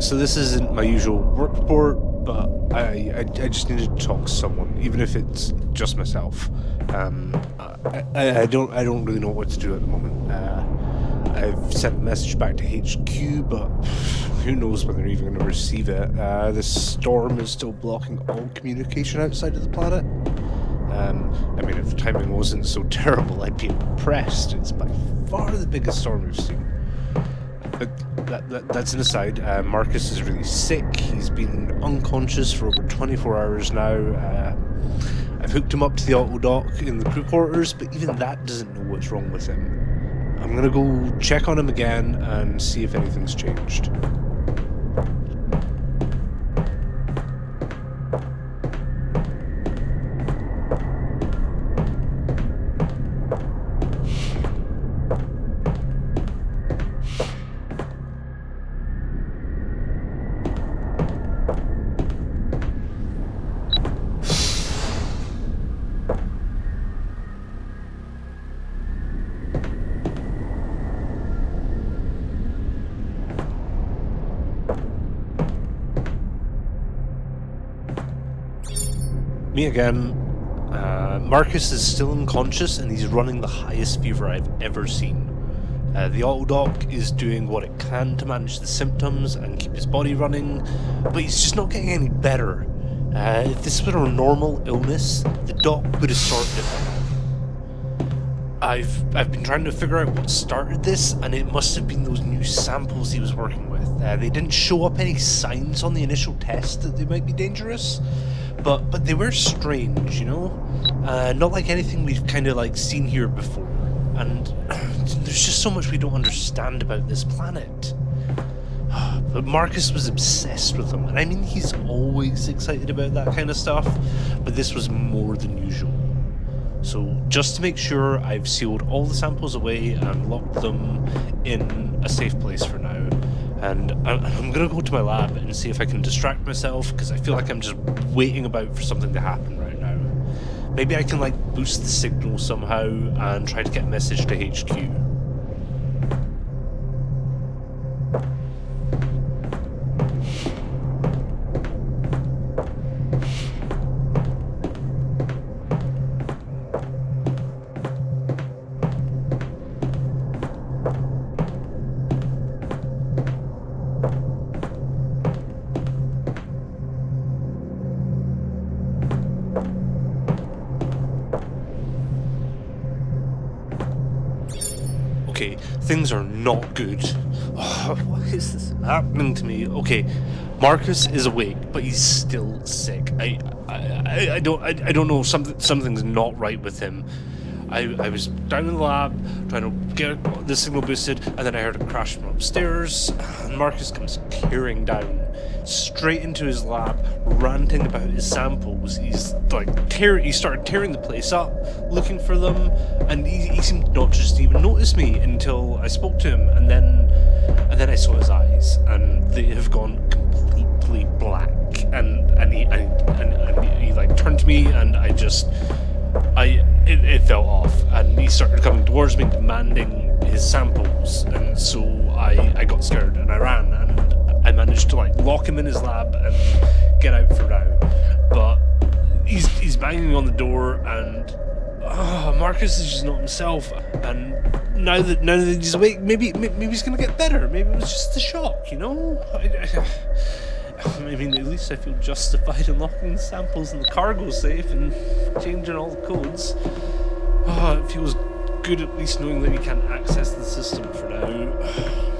so this isn't my usual work report, but I just needed to talk to someone, even if it's just myself. I don't really know what to do at the moment. I've sent a message back to HQ, but who knows when they're even going to receive it. This storm is still blocking all communication outside of the planet. I mean, if the timing wasn't so terrible, I'd be impressed. It's by far the biggest storm we've seen. But that's an aside. Marcus is really sick. He's been unconscious for over 24 hours now. I've hooked him up to the auto dock in the crew quarters, but even that doesn't know what's wrong with him. I'm gonna go check on him again and see if anything's changed. Me again. Marcus is still unconscious and he's running the highest fever I've ever seen. The auto dock is doing what it can to manage the symptoms and keep his body running, but he's just not getting any better. If this were a normal illness, the dock would have sorted it by now. I've been trying to figure out what started this, and it must have been those new samples he was working with. They didn't show up any signs on the initial test that they might be dangerous. But they were strange, you know? Not like anything we've kind of like seen here before. And there's just so much we don't understand about this planet. But Marcus was obsessed with them, and I mean, he's always excited about that kind of stuff, but this was more than usual. So just to make sure, I've sealed all the samples away and locked them in a safe place for now. And I'm gonna go to my lab and see if I can distract myself, because I feel like I'm just waiting about for something to happen right now. Maybe I can like boost the signal somehow and try to get a message to HQ. Okay, things are not good. Oh, what is this happening to me? Okay, Marcus is awake, but he's still sick. I don't know. Something's not right with him. I was down in the lab trying to get the signal boosted, and then I heard a crash from upstairs, and Marcus comes tearing down straight into his lab, ranting about his samples. He's like he started tearing the place up, looking for them, and he seemed not just to even notice me until I spoke to him, and then I saw his eyes, and they have gone completely black, and he like turned to me, and it fell off, and he started coming towards me demanding his samples, and so I got scared and I ran, and I managed to like lock him in his lab and get out for now. But he's banging on the door, and Marcus is just not himself, and now that he's awake, maybe he's gonna get better. Maybe it was just a shock, you know? I mean, at least I feel justified in locking the samples in the cargo safe and changing all the codes. It feels good at least knowing that we can't access the system for now.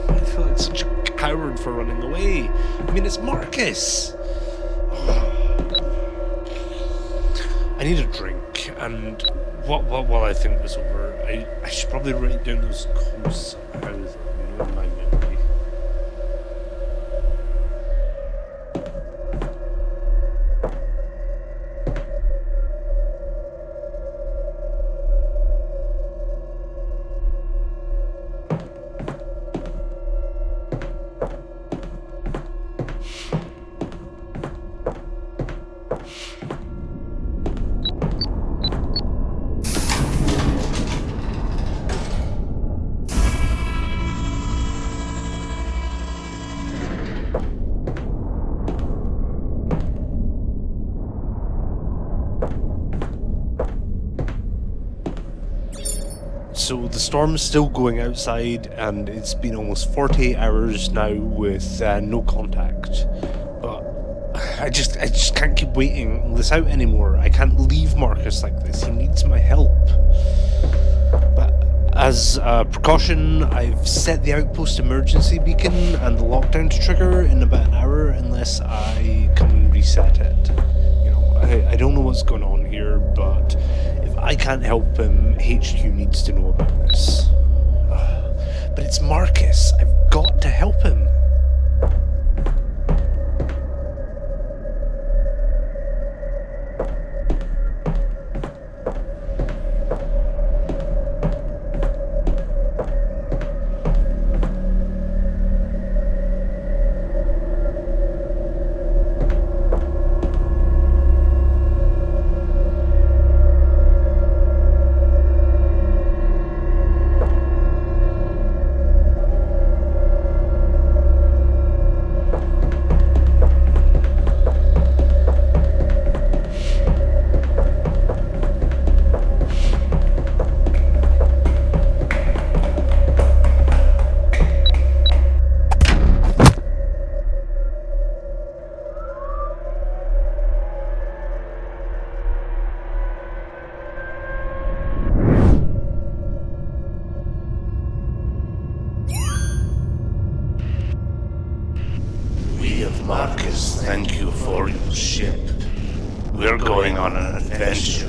I feel like such a coward for running away. I mean, it's Marcus! I need a drink, and while I think this over, I should probably write down those codes somehow, you know, in my memory. So the storm is still going outside, and it's been almost 48 hours now with no contact. But I just can't keep waiting this out anymore. I can't leave Marcus like this. He needs my help. But as a precaution, I've set the outpost emergency beacon and the lockdown to trigger in about an hour unless I come and reset it. You know, I don't know what's going on here, but if I can't help him, HQ needs to know about this. But it's Marcus. I've got to help him. Marcus, thank you for your ship. We're going on an adventure.